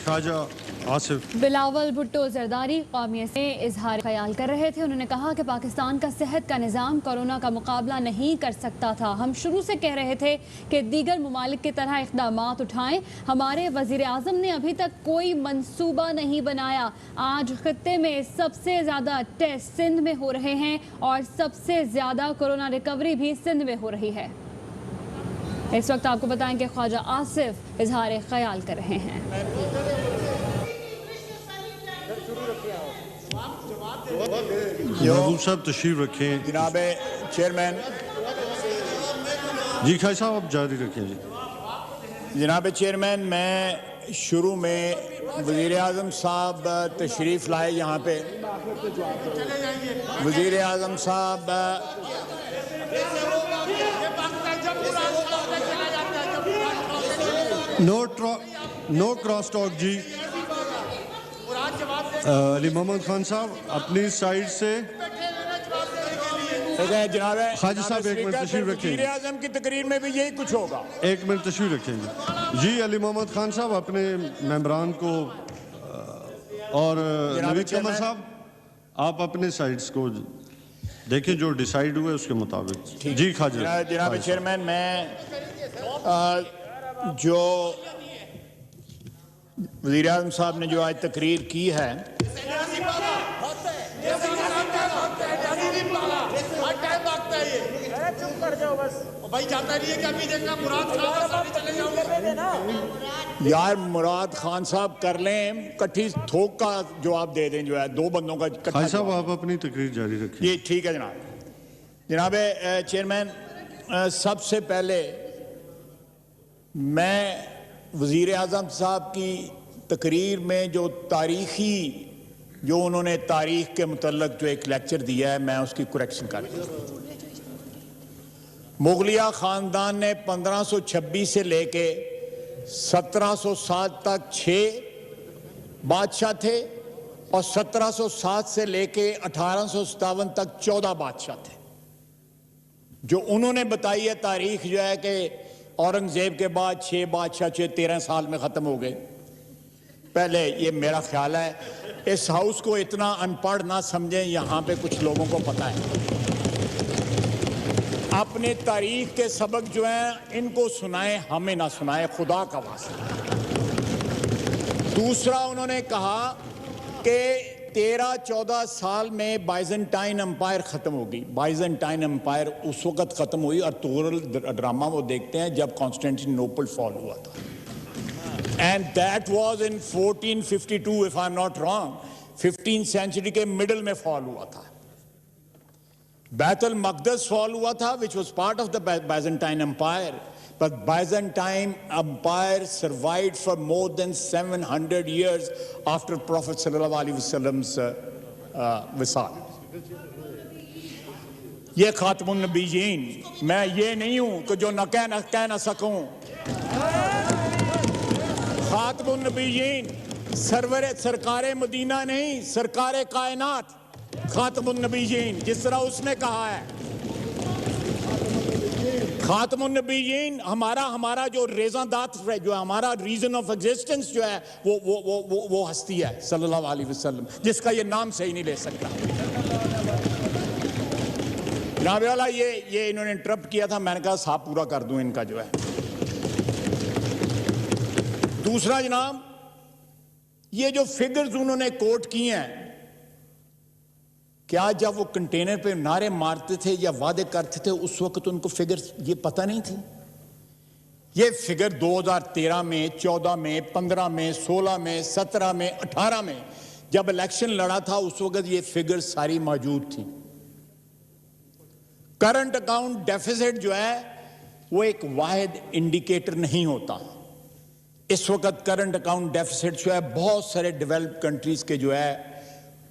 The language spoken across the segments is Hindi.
ख्वाजा आसिफ। बिलावल भुट्टो जरदारी कौमियत से इजहार ख्याल कर रहे थे। उन्होंने कहा कि पाकिस्तान का सेहत का निज़ाम कोरोना का मुकाबला नहीं कर सकता था। हम शुरू से कह रहे थे कि दीगर ममालिक की तरह इक़दाम उठाएं। हमारे वज़ीर आज़म ने अभी तक कोई मनसूबा नहीं बनाया। आज खित्ते में सबसे ज़्यादा टेस्ट सिंध में हो रहे हैं और सबसे ज़्यादा कोरोना रिकवरी भी सिंध में हो रही है। इस वक्त आपको बताएं कि ख्वाजा आसिफ इजहार ख्याल कर रहे हैं। महबूब साहब तशरीफ रखें। जनाब चेयरमैन। जी खाई साहब आप जारी रखें। जी जनाब चेयरमैन, मैं शुरू में वज़ीर आज़म साहब तशरीफ़ लाए यहाँ पे। वज़ीर आज़म साहब नो क्रॉस टॉक। जी अली मोहम्मद खान साहब अपनी साइड से। जनाब ख्वाजा साहब एक मिनट तशरीफ रखें। वज़ीर आज़म की तकरीर में भी यही कुछ होगा। एक मिनट तशरीफ रखेंगे। जी अली मोहम्मद खान साहब अपने मेंबरान को और नवीद कमर साहब आप अपने साइड्स को देखें, जो डिसाइड हुए उसके मुताबिक। जी ख्वाजा। जनाब चेयरमैन, मैं जो वज़ीर आज़म साहब ने जो आज तकरीर की है, यार मुराद खान साहब कर लें, कट्ठी थोक का जवाब दे दें, जो है दो बंदों का खाई साहब आप अपनी तकरीर जारी रखिए। ये ठीक है जनाब। जनाब चेयरमैन, सबसे पहले मैं वज़ीर आज़म साहब की तकरीर में जो उन्होंने तारीख़ के मुतल्लिक़ जो एक लेक्चर दिया है, मैं उसकी करेक्शन कर दूँ। मुग़लिया ख़ानदान ने 1526 से लेके 1707 तक 6 बादशाह थे और 1707 से लेके 1857 तक 14 बादशाह थे। जो उन्होंने बताई है तारीख़ जो है कि औरंगज़ेब के बाद 6 बादशाह 13 साल में ख़त्म हो गए। पहले ये मेरा ख्याल है, इस हाउस को इतना अनपढ़ ना समझें, यहाँ पे कुछ लोगों को पता है। अपने तारीख के सबक जो हैं इनको सुनाएं, हमें ना सुनाएं, खुदा का वास्ता। दूसरा, उन्होंने कहा कि 13-14 साल में बाइजेंटाइन एम्पायर ख़त्म होगी। बाइजेंटाइन एम्पायर उस वक़्त ख़त्म हुई, और तोरल ड्रामा वो देखते हैं जब कॉन्स्टेंटिनोपल फॉल हुआ था, and that was in 1452 if I am not wrong. 15th century के मिडल में फॉल हुआ था। बैतुल मक़दस फॉल हुआ था, which was part of the Byzantine Empire, but Byzantine Empire survived for more than 700 years after Prophet sallallahu alaihi wasallam's विसाल। ये खातमुन नबीयीन, मैं ये नहीं हूं कि जो न कह ना सकूं। खातमुन नबीयीन सरकारे मदीना नहीं, सरकारे कायनात खातमुन नबीयीन, जिस तरह उसने कहा है। खातमुन नबीयीन हमारा जो रेज़ादात है, जो हमारा रीजन ऑफ एग्जिस्टेंस जो है, वो हस्ती है सल्लल्लाहु अलैहि वसल्लम, जिसका ये नाम सही नहीं ले सकता। जनाब वाला ये इन्होंने इंटरप्ट किया था, मैंने कहा साहब पूरा कर दूं इनका जो है। दूसरा जनाब, ये जो फिगर्स उन्होंने कोट किए हैं, क्या जब वो कंटेनर पे नारे मारते थे या वादे करते थे उस वक्त उनको फिगर्स ये पता नहीं थी? ये फिगर 2013 में, 14 में, 15 में, 16 में, 17 में, 18 में जब इलेक्शन लड़ा था, उस वक्त ये फिगर सारी मौजूद थी। करंट अकाउंट डेफिसिट जो है वो एक वाहिद इंडिकेटर नहीं होता। इस वक्त करंट अकाउंट डेफिसिट जो है बहुत सारे डेवलप्ड कंट्रीज के जो है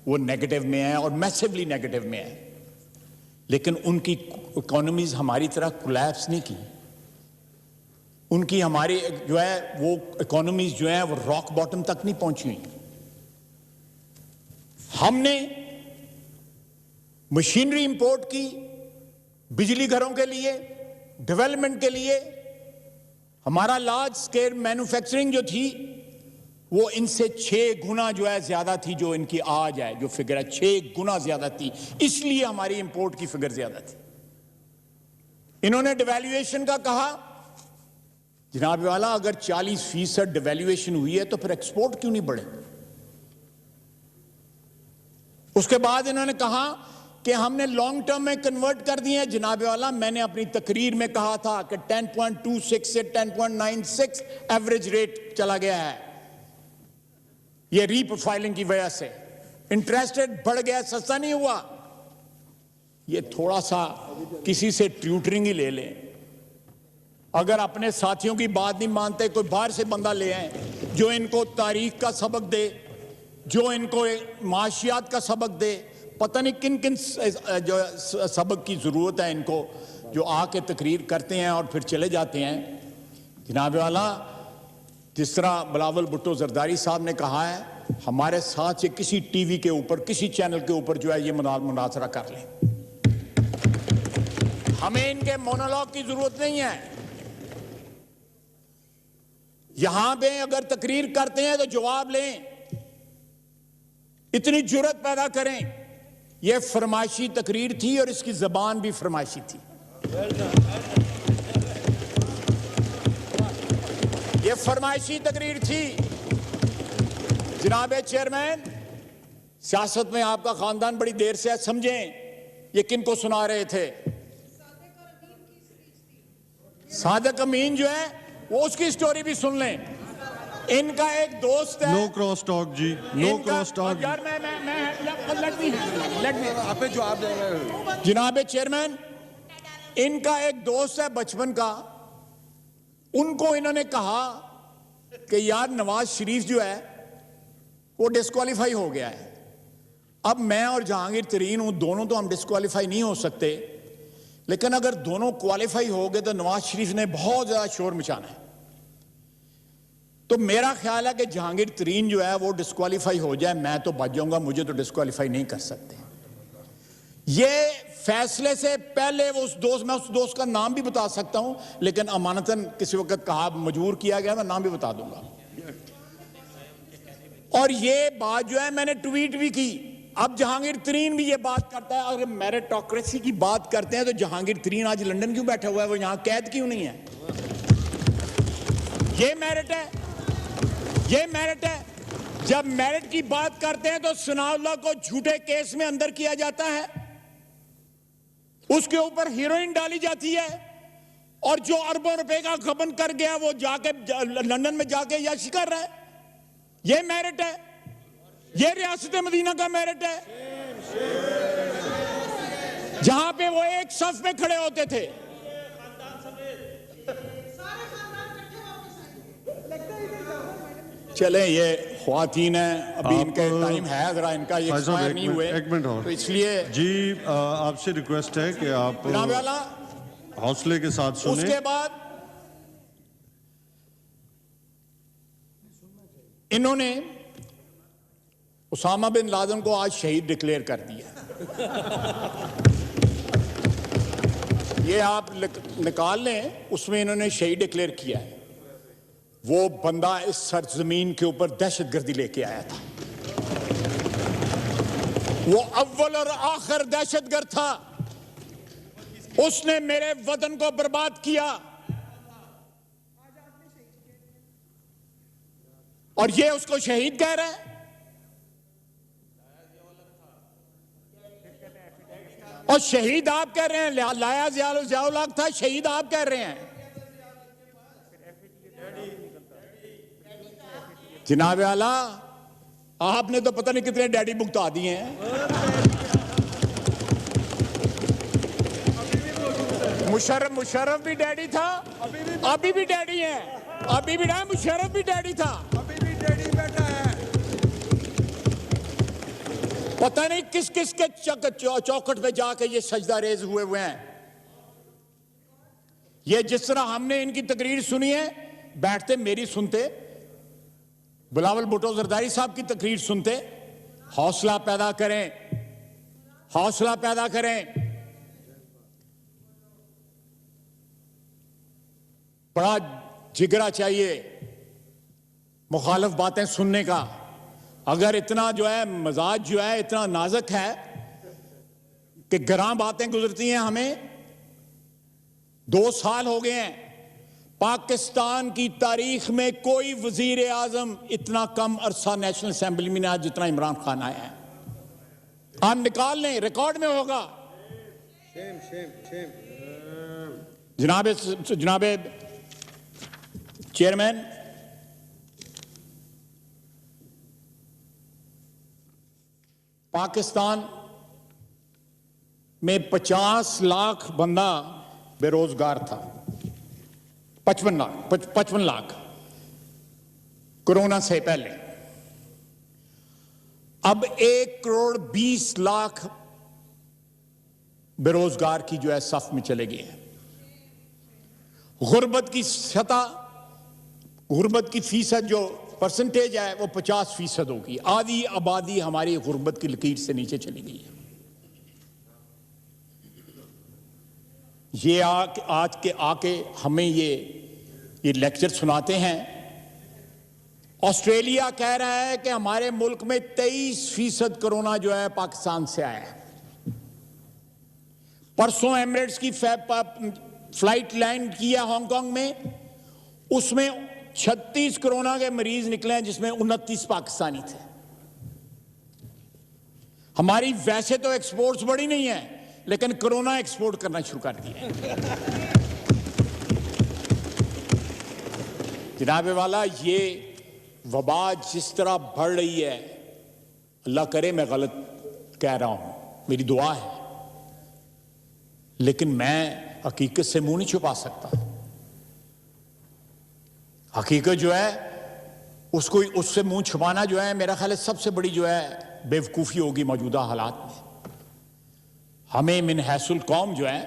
वो नेगेटिव में है और मैसिवली नेगेटिव में है, लेकिन उनकी इकोनॉमीज हमारी तरह कोलैप्स नहीं की। उनकी हमारी जो है वो इकोनॉमीज जो है वो रॉक बॉटम तक नहीं पहुंची हुई। हमने मशीनरी इंपोर्ट की बिजली घरों के लिए, डेवलपमेंट के लिए। हमारा लार्ज स्केल मैन्युफैक्चरिंग जो थी वो इनसे 6 गुना जो है ज्यादा थी जो इनकी आज है, जो फिगर है 6 गुना ज्यादा थी, इसलिए हमारी इंपोर्ट की फिगर ज्यादा थी। इन्होंने डिवैल्यूएशन का कहा, जनाब वाला अगर 40% डिवैल्यूएशन हुई है तो फिर एक्सपोर्ट क्यों नहीं बढ़े। उसके बाद इन्होंने कहा कि हमने लॉन्ग टर्म में कन्वर्ट कर दिए हैं। जनाब वाला मैंने अपनी तकरीर में कहा था कि 10.26 से 10.96 एवरेज रेट चला गया है, ये रीप्रोफाइलिंग की वजह से इंटरेस्ट रेट बढ़ गया, सस्ता नहीं हुआ। ये थोड़ा सा किसी से ट्यूटरिंग ही ले लें, अगर अपने साथियों की बात नहीं मानते कोई बाहर से बंदा ले आए जो इनको तारीख का सबक दे, जो इनको माशियात का सबक दे, पता नहीं किन किन जो सबक की ज़रूरत है इनको, जो आके तकरीर करते हैं और फिर चले जाते हैं। जनाब वाला जिस तरह बिलावल भुट्टो जरदारी साहब ने कहा है, हमारे साथ से किसी टीवी के ऊपर, किसी चैनल के ऊपर जो है ये मुनाजरा कर लें, हमें इनके मोनोलॉग की जरूरत नहीं है। यहां पे अगर तकरीर करते हैं तो जवाब लें, इतनी जुर्रत पैदा करें। यह फरमाइशी तकरीर थी और इसकी जबान भी फरमाइशी थी। यह फरमाइशी तकरीर थी। जनाब चेयरमैन, सियासत में आपका खानदान बड़ी देर से है, समझें ये किनको सुना रहे थे। सादिक अमीन जो है वो उसकी स्टोरी भी सुन लें। इनका एक दोस्त है। नो क्रॉस टॉक जी, नो क्रॉस टॉक। यार मैं आप पे जवाब देंगे। जनाब चेयरमैन, इनका एक दोस्त है बचपन का, उनको इन्होंने कहा कि यार नवाज शरीफ जो है वो डिस्क्वालीफाई हो गया है। अब मैं और जहांगीर तरीन हूं, दोनों तो हम डिस्क्वालीफाई नहीं हो सकते, लेकिन अगर दोनों क्वालिफाई हो गए तो नवाज शरीफ ने बहुत ज्यादा शोर मचाना है। तो मेरा ख्याल है कि जहांगीर तरीन जो है वो डिस्क्वालीफाई हो जाए, मैं तो बच जाऊंगा, मुझे तो डिस्क्वालीफाई नहीं कर सकते। ये फैसले से पहले वो मैं उस दोस्त का नाम भी बता सकता हूं, लेकिन अमानतन किसी वक्त कहा मजबूर किया गया, मैं नाम भी बता दूंगा। और ये बात जो है मैंने ट्वीट भी की। अब जहांगीर तरीन भी ये बात करता है, अगर मेरिटोक्रेसी की बात करते हैं तो जहांगीर तरीन आज लंदन क्यों बैठा हुआ है, वो यहां कैद क्यों नहीं है? ये मेरिट है, ये मेरिट है। जब मेरिट की बात करते हैं तो सनाउल्लाह को झूठे केस में अंदर किया जाता है, उसके ऊपर हीरोइन डाली जाती है, और जो अरबों रुपए का गबन कर गया वो जाके लंदन में जाके याशी कर रहा है। ये मेरिट है, ये रियासत मदीना का मेरिट है, जहां पे वो एक सफ में खड़े होते थे। चले ये ख्वातीन है, अभी इनका टाइम है, जरा इनका ये एक्सपायर नहीं हुए, एक मिनट और तो इसलिए जी आपसे रिक्वेस्ट है कि आप हौसले के साथ सुने। उसके बाद इन्होंने उसामा बिन लादेन को आज शहीद डिक्लेयर कर दिया। ये आप निकाल लें, उसमें इन्होंने शहीद डिक्लेयर किया है। वो बंदा इस सरजमीन के ऊपर दहशतगर्दी लेके आया था, वो अव्वल और आखिर दहशतगर्द था, उसने मेरे वतन को बर्बाद किया। और ये उसको शहीद कह रहे हैं। और शहीद आप कह रहे हैं, लाया ज़ियाउल हक था, शहीद आप कह रहे हैं। जनाब आला, आपने तो पता नहीं कितने डैडी भुगता दिए हैं। मुशर्रफ भी डैडी था, अभी भी डैडी है, अभी भी मुशर्रफ भी डैडी था, अभी भी डैडी बैठा है। पता नहीं किस किस के चौखट पे जाके ये सजदा रेज हुए हैं। ये जिस तरह हमने इनकी तकरीर सुनी है, बैठते मेरी सुनते, बिलावल भुट्टो जरदारी साहब की तकरीर सुनते, हौसला पैदा करें, हौसला पैदा करें। बड़ा जिगरा चाहिए, मुखालिफ बातें सुनने का। अगर इतना जो है मजाज जो है इतना नाजुक है कि गरां बातें गुजरती हैं, हमें 2 साल हो गए हैं, पाकिस्तान की तारीख में कोई वजीर आजम इतना कम अरसा नेशनल असेंबली में आज जितना इमरान खान आया है। आप निकाल लें, रिकॉर्ड में होगा। जनाब चेयरमैन, पाकिस्तान में 50 लाख बंदा बेरोजगार था। 55 लाख कोरोना से पहले। अब 1 करोड़ 20 लाख बेरोजगार की जो है सफ में चले गए हैं। गुर्बत की सतह, गुर्बत की फीसद जो परसेंटेज है वो 50% होगी। आधी आबादी हमारी गुर्बत की लकीर से नीचे चली गई है। ये आज के आके हमें ये लेक्चर सुनाते हैं। ऑस्ट्रेलिया कह रहा है कि हमारे मुल्क में 23% कोरोना जो है पाकिस्तान से आया है। परसों एमिरेट्स की फ्लाइट लैंड किया हांगकांग में, उसमें 36 कोरोना के मरीज निकले हैं, जिसमें 29 पाकिस्तानी थे। हमारी वैसे तो एक्सपोर्ट्स बड़ी नहीं है, लेकिन कोरोना एक्सपोर्ट करना शुरू कर दिया। जनाबे वाला, ये वबा जिस तरह बढ़ रही है, अल्लाह करे मैं गलत कह रहा हूं, मेरी दुआ है, लेकिन मैं हकीकत से मुंह नहीं छुपा सकता। हकीकत जो है उसको, उससे मुंह छुपाना जो है मेरा ख्याल है सबसे बड़ी जो है बेवकूफ़ी होगी मौजूदा हालात में। हमें मिन हैसुल कौम जो है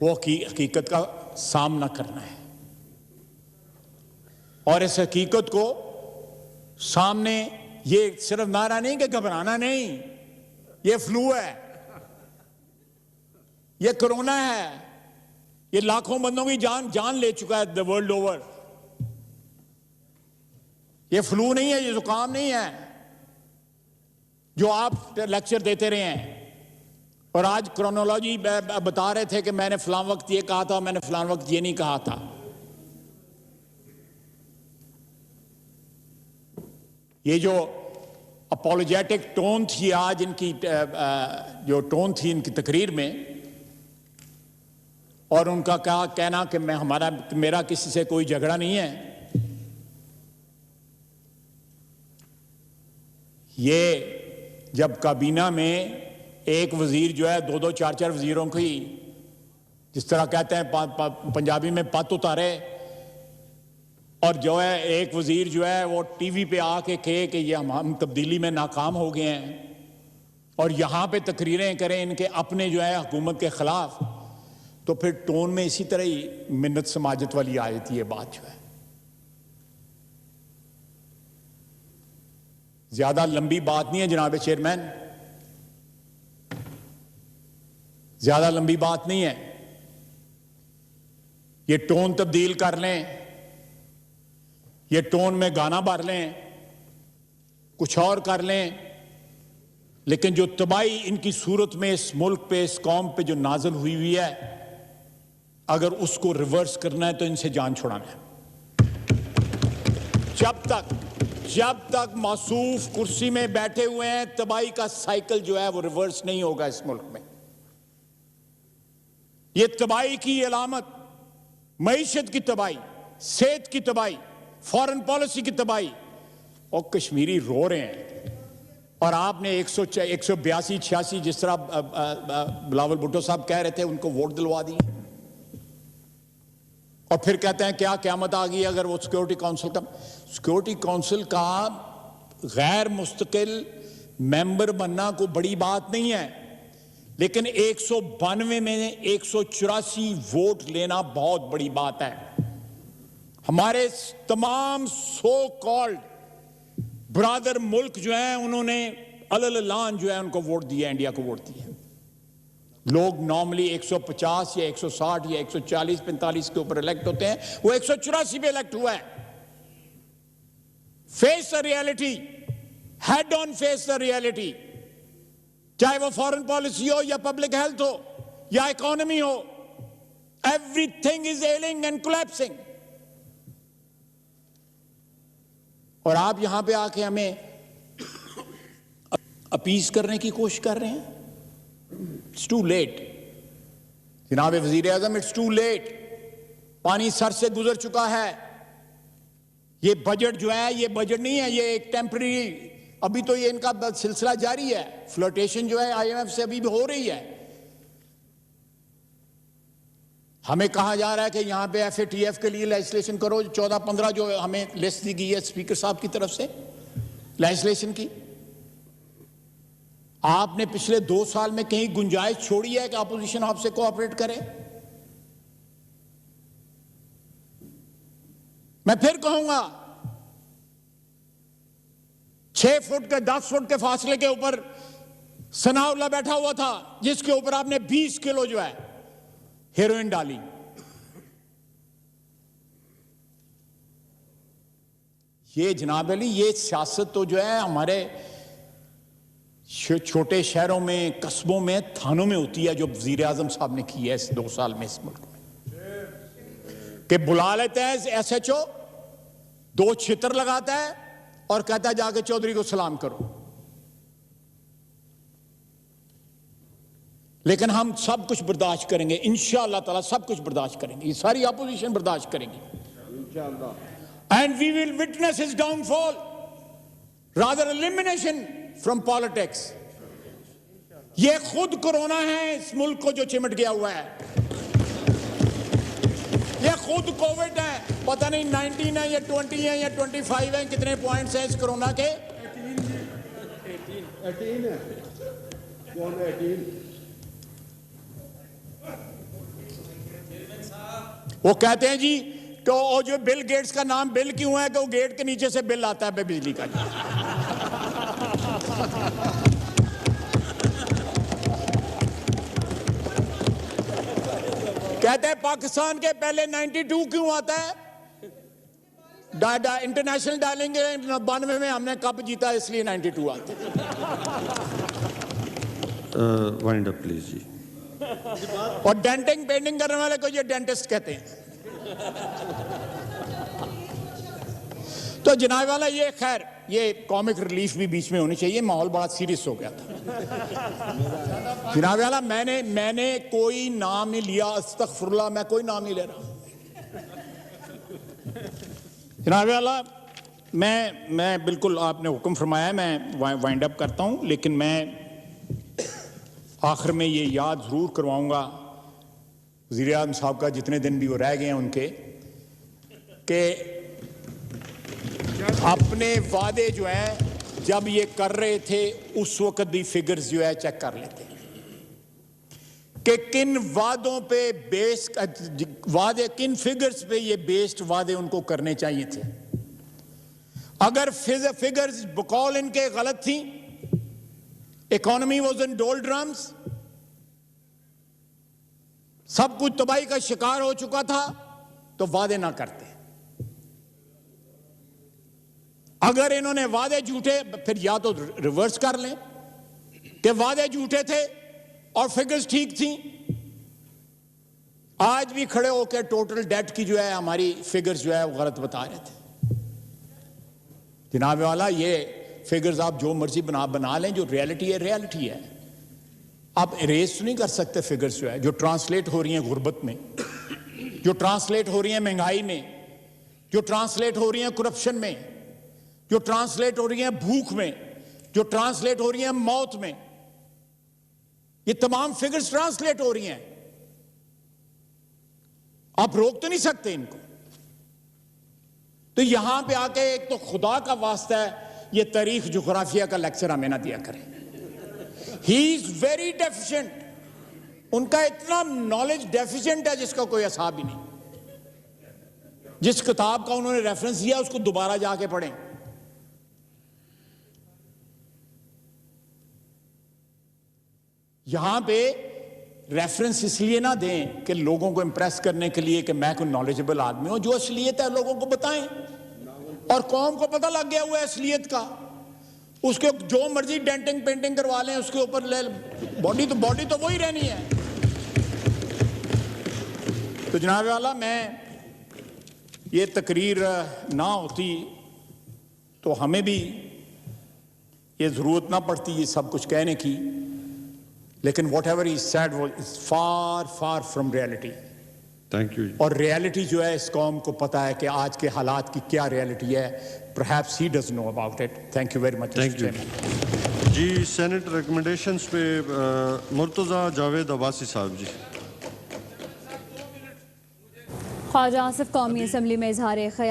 वो हकीकत का सामना करना है, और इस हकीकत को सामने, ये सिर्फ नारा नहीं कि घबराना नहीं, ये फ्लू है, ये कोरोना है, ये लाखों बंदों की जान ले चुका है द वर्ल्ड ओवर। ये फ्लू नहीं है, ये जुकाम नहीं है जो आप लेक्चर देते रहे हैं। और आज क्रोनोलॉजी बता रहे थे कि मैंने फलां वक्त ये कहा था, मैंने फलां वक्त ये नहीं कहा था। ये जो अपोलोजेटिक टोन थी आज इनकी, जो टोन थी इनकी तकरीर में, और उनका कहना कि मेरा किसी से कोई झगड़ा नहीं है, ये जब काबीना में एक वजीर जो है 2-2, 4-4 वजीरों की, जिस तरह कहते हैं पंजाबी में, पत उतारे, और जो है एक वजीर जो है वो टीवी पे आके कहे कि ये हम तब्दीली में नाकाम हो गए हैं, और यहां पे तकरीरें करें इनके अपने जो है हुकूमत के खिलाफ, तो फिर टोन में इसी तरह ही मिन्नत समाजत वाली आ जाती है बात जो है। ज्यादा लंबी बात नहीं है जनाब चेयरमैन, ज्यादा लंबी बात नहीं है। ये टोन तब्दील कर लें, ये टोन में गाना भर लें, कुछ और कर लें, लेकिन जो तबाही इनकी सूरत में इस मुल्क पे, इस कौम पे जो नाज़िल हुई है, अगर उसको रिवर्स करना है तो इनसे जान छुड़ाना है। जब तक मासूफ कुर्सी में बैठे हुए हैं, तबाही का साइकिल जो है वो रिवर्स नहीं होगा इस मुल्क में। ये तबाही की अलामत, मईशत की तबाही, सेहत की तबाही, फॉरेन पॉलिसी की तबाही, और कश्मीरी रो रहे हैं। और आपने 182-86 जिस तरह बिलावल भुट्टो साहब कह रहे थे, उनको वोट दिलवा दिए, और फिर कहते हैं क्या क़यामत आ गई अगर वो सिक्योरिटी काउंसिल का गैर मुस्तकिल मेंबर बनना कोई बड़ी बात नहीं है, लेकिन 192 में 184 वोट लेना बहुत बड़ी बात है। हमारे तमाम सो कॉल्ड ब्रादर मुल्क जो हैं, उन्होंने अलग जो है उनको वोट दिया, इंडिया को वोट दिया। लोग नॉर्मली 150 या 160 या 140-45 के ऊपर इलेक्ट होते हैं, वो 184 पे इलेक्ट हुआ है। Face the reality, head on face the reality, चाहे वो फॉरेन पॉलिसी हो या पब्लिक हेल्थ हो या इकोनॉमी हो, एवरीथिंग इज एलिंग एंड कोलैप्सिंग। और आप यहां पे आके हमें अपीज करने की कोशिश कर रहे हैं। इट्स टू लेट जनाब वजीर आजम, इट्स टू लेट। पानी सर से गुजर चुका है। ये बजट जो है, ये बजट नहीं है, ये एक टेम्पररी, अभी तो ये इनका सिलसिला जारी है। फ्लर्टेशन जो है IMF से अभी भी हो रही है। हमें कहा जा रहा है कि यहां पे FATF के लिए लेजिस्लेशन करो, 14-15 जो हमें लिस्ट दी गई है स्पीकर साहब की तरफ से लेजिस्लेशन की। आपने पिछले 2 साल में कहीं गुंजाइश छोड़ी है कि अपोजिशन आपसे कोऑपरेट करे? मैं फिर कहूंगा, 6 फुट के 10 फुट के फासले के ऊपर सनाउल्लाह बैठा हुआ था, जिसके ऊपर आपने 20 किलो जो है हेरोइन डाली। ये जनाब अली, ये सियासत तो जो है हमारे छोटे शहरों में, कस्बों में, थानों में होती है, जो वजीर आजम साहब ने की है इस 2 साल में इस मुल्क में। कि बुला लेते हैं SHO, 2 छितर लगाता है और कहता है जाके चौधरी को सलाम करो। लेकिन हम सब कुछ बर्दाश्त करेंगे इंशाअल्लाह ताला, सब कुछ बर्दाश्त करेंगे। ये सारी अपोजिशन बर्दाश्त करेंगी। And we will witness his downfall, rather elimination from politics. ये खुद कोरोना है इस मुल्क को जो चिमट गया हुआ है। ये खुद कोविड है। पता नहीं 19 है या 20 है या 25 है, कितने पॉइंट्स हैं इस कोरोना के? 18 है। 18। वो कहते हैं जी तो वो जो बिल गेट्स का नाम बिल क्यों है कि वो गेट के नीचे से बिल आता है बिजली का। कहते हैं पाकिस्तान के पहले 92 क्यों आता है? इंटरनेशनल डालेंगे 92 में हमने कप जीता, इसलिए 92 आता है। वाइंड अप प्लीज जी। और डेंटिंग पेंटिंग करने वाले को ये डेंटिस्ट कहते हैं। तो जनाब वाला, ये खैर ये कॉमिक रिलीफ भी बीच में होनी चाहिए, माहौल बड़ा सीरियस हो गया था। जनाब वाला, मैंने कोई नाम नहीं लिया, अस्तगफुरुल्लाह, मैं कोई नाम नहीं ले रहा। जनाब वाला, मैं बिल्कुल, आपने हुक्म फरमाया, मैं वाइंड अप करता हूं, लेकिन मैं आखिर में ये याद जरूर करवाऊंगा वज़ीर आज़म साहब का, जितने दिन भी वो रह गए हैं उनके, कि अपने वादे जो हैं जब ये कर रहे थे उस वक्त भी फिगर्स जो है चेक कर लेते कि किन वादों पे बेस वादे, किन फिगर्स पे ये बेस्ड वादे उनको करने चाहिए थे। अगर फिगर्स बकौल इनके गलत थी, इकोनॉमी वाज इन डोलड्रम्स, सब कुछ तबाही का शिकार हो चुका था, तो वादे ना करते। अगर इन्होंने वादे झूठे, फिर या तो रिवर्स कर लें कि वादे झूठे थे और फिगर्स ठीक थी। आज भी खड़े होकर टोटल डेट की जो है हमारी फिगर्स जो है वो गलत बता रहे थे। जनाब वाला, ये फिगर्स आप जो मर्जी बना लें, जो रियलिटी है रियलिटी है। आप इरेज नहीं कर सकते फिगर्स जो है, जो ट्रांसलेट हो रही हैं गुर्बत में, जो ट्रांसलेट हो रही हैं महंगाई में, जो ट्रांसलेट हो रही हैं करप्शन में, जो ट्रांसलेट हो रही हैं भूख में, जो ट्रांसलेट हो रही हैं मौत में। ये तमाम फिगर्स ट्रांसलेट हो रही हैं, आप रोक तो नहीं सकते इनको। तो यहां पे आके एक तो खुदा का वास्ता है, ये तारीख जोग्राफिया का लेक्चर हमें ना दिया करें। ही इज वेरी डेफिशिएंट, उनका इतना नॉलेज डेफिशिएंट है जिसका कोई हिसाब ही नहीं। जिस किताब का उन्होंने रेफरेंस दिया उसको दोबारा जाके पढ़ें। यहां पे रेफरेंस इसलिए ना दें कि लोगों को इंप्रेस करने के लिए कि मैं कोई नॉलेजेबल आदमी हूं, जो असलियत है लोगों को बताएं। और कौम को पता लग गया हुआ है असलियत का। उसके जो मर्जी डेंटिंग पेंटिंग करवा लें उसके ऊपर ले, बॉडी तो वही रहनी है। तो जनाब वाला, मैं ये तकरीर ना होती तो हमें भी ये ज़रूरत ना पड़ती ये सब कुछ कहने की, लेकिन वॉट एवर ही सैड वो is far far from reality. Thank you. और रियलिटी जो है इस कौम को पता है कि आज के हालात की क्या रियलिटी है। Perhaps he doesn't know about it. Thank you very much. Thank you ji. Senate recommendations पे मुर्तज़ा जावेद अब्बासी साहब जी। ख्वाजा आसिफ कौमी असम्बली में इजहार ख्याल